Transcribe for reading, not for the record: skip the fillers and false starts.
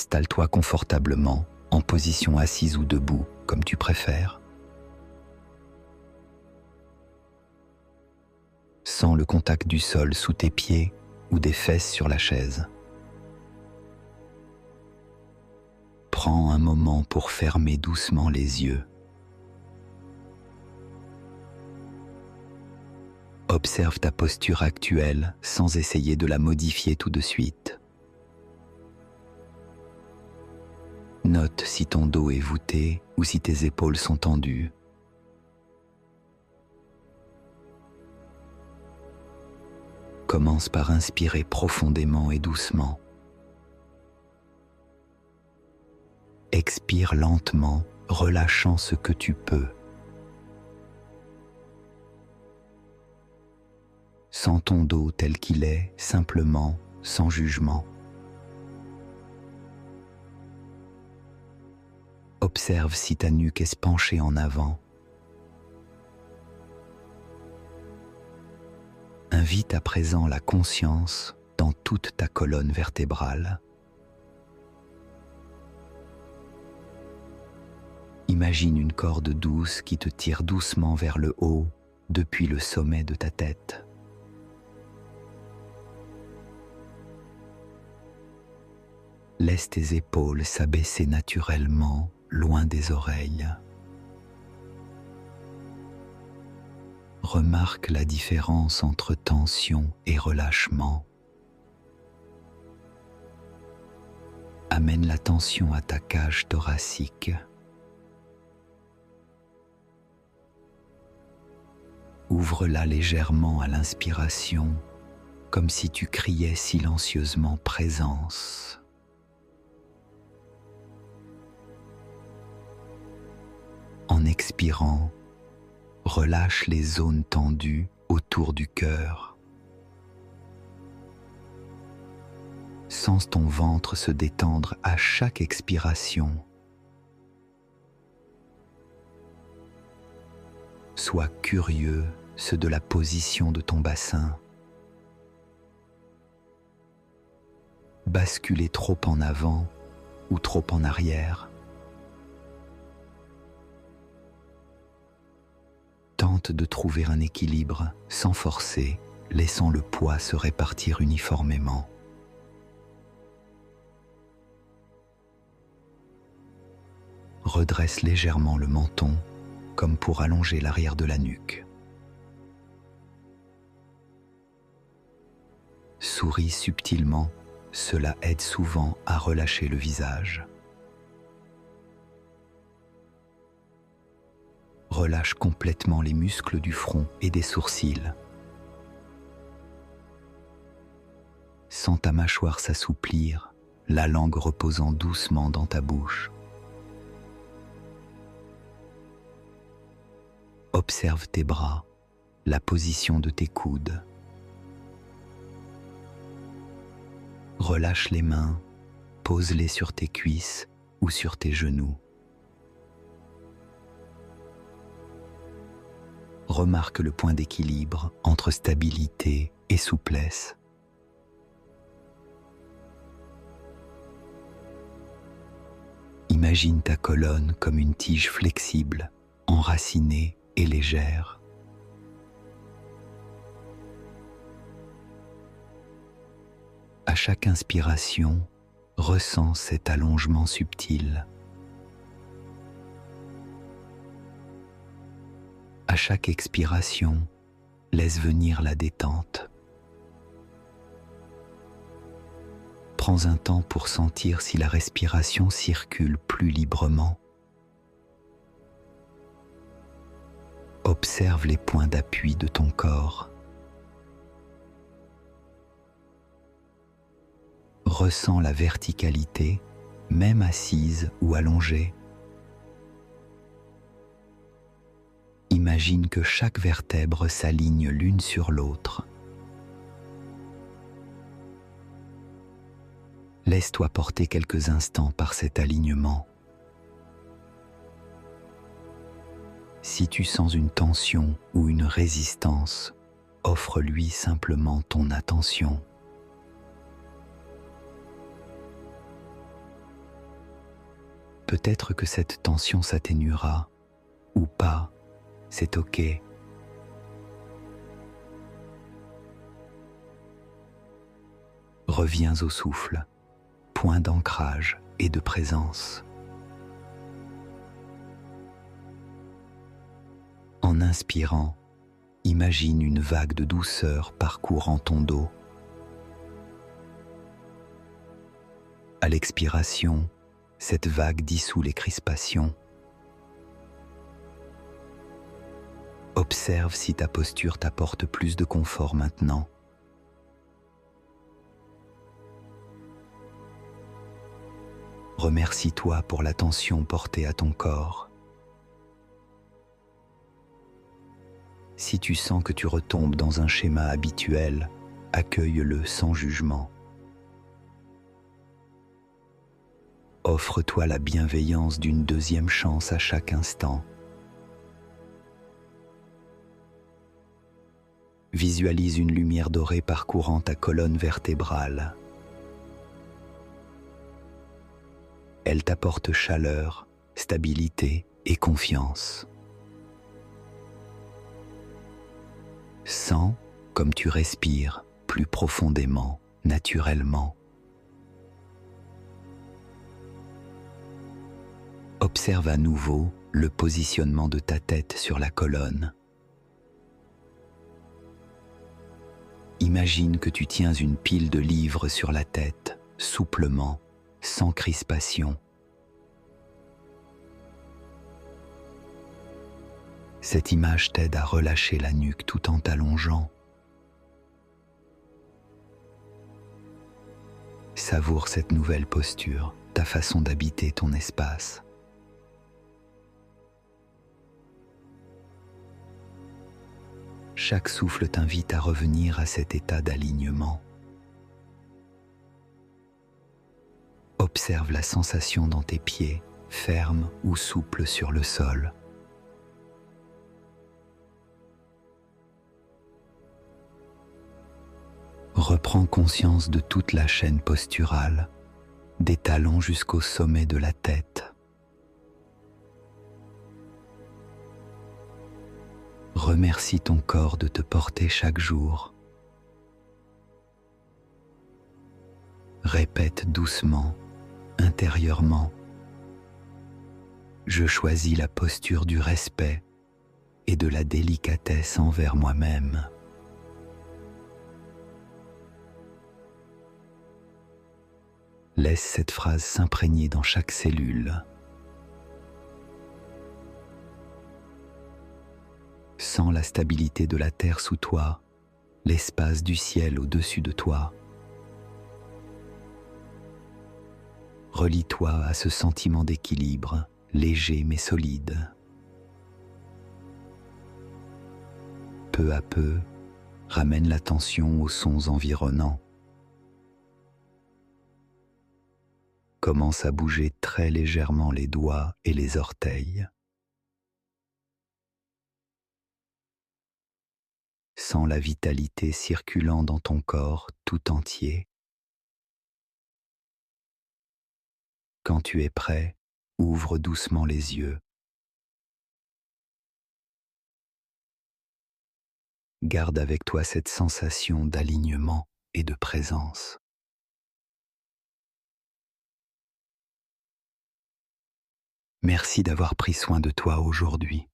Installe-toi confortablement, en position assise ou debout, comme tu préfères. Sens le contact du sol sous tes pieds ou des fesses sur la chaise. Prends un moment pour fermer doucement les yeux. Observe ta posture actuelle sans essayer de la modifier tout de suite. Note si ton dos est voûté ou si tes épaules sont tendues. Commence par inspirer profondément et doucement. Expire lentement, relâchant ce que tu peux. Sens ton dos tel qu'il est, simplement, sans jugement. Observe si ta nuque est penchée en avant. Invite à présent la conscience dans toute ta colonne vertébrale. Imagine une corde douce qui te tire doucement vers le haut depuis le sommet de ta tête. Laisse tes épaules s'abaisser naturellement, loin des oreilles. Remarque la différence entre tension et relâchement. Amène la tension à ta cage thoracique. Ouvre-la légèrement à l'inspiration, comme si tu criais silencieusement présence. En expirant, relâche les zones tendues autour du cœur. Sens ton ventre se détendre à chaque expiration. Sois curieux de la position de ton bassin. Basculer trop en avant ou trop en arrière. Tente de trouver un équilibre sans forcer, laissant le poids se répartir uniformément. Redresse légèrement le menton, comme pour allonger l'arrière de la nuque. Souris subtilement, cela aide souvent à relâcher le visage. Relâche complètement les muscles du front et des sourcils. Sens ta mâchoire s'assouplir, la langue reposant doucement dans ta bouche. Observe tes bras, la position de tes coudes. Relâche les mains, pose-les sur tes cuisses ou sur tes genoux. Remarque le point d'équilibre entre stabilité et souplesse. Imagine ta colonne comme une tige flexible, enracinée et légère. À chaque inspiration, ressens cet allongement subtil. À chaque expiration, laisse venir la détente. Prends un temps pour sentir si la respiration circule plus librement. Observe les points d'appui de ton corps. Ressens la verticalité, même assise ou allongée. Imagine que chaque vertèbre s'aligne l'une sur l'autre. Laisse-toi porter quelques instants par cet alignement. Si tu sens une tension ou une résistance, offre-lui simplement ton attention. Peut-être que cette tension s'atténuera, ou pas, c'est ok. Reviens au souffle, point d'ancrage et de présence. En inspirant, imagine une vague de douceur parcourant ton dos. À l'expiration, cette vague dissout les crispations. Observe si ta posture t'apporte plus de confort maintenant. Remercie-toi pour l'attention portée à ton corps. Si tu sens que tu retombes dans un schéma habituel, accueille-le sans jugement. Offre-toi la bienveillance d'une deuxième chance à chaque instant. Visualise une lumière dorée parcourant ta colonne vertébrale. Elle t'apporte chaleur, stabilité et confiance. Sens comme tu respires plus profondément, naturellement. Observe à nouveau le positionnement de ta tête sur la colonne. Imagine que tu tiens une pile de livres sur la tête, souplement, sans crispation. Cette image t'aide à relâcher la nuque tout en t'allongeant. Savoure cette nouvelle posture, ta façon d'habiter ton espace. Chaque souffle t'invite à revenir à cet état d'alignement. Observe la sensation dans tes pieds, fermes ou souples sur le sol. Reprends conscience de toute la chaîne posturale, des talons jusqu'au sommet de la tête. Remercie ton corps de te porter chaque jour. Répète doucement, intérieurement. Je choisis la posture du respect et de la délicatesse envers moi-même. Laisse cette phrase s'imprégner dans chaque cellule. Sens la stabilité de la terre sous toi, l'espace du ciel au-dessus de toi. Relie-toi à ce sentiment d'équilibre, léger mais solide. Peu à peu, ramène l'attention aux sons environnants. Commence à bouger très légèrement les doigts et les orteils. Sens la vitalité circulant dans ton corps tout entier. Quand tu es prêt, ouvre doucement les yeux. Garde avec toi cette sensation d'alignement et de présence. Merci d'avoir pris soin de toi aujourd'hui.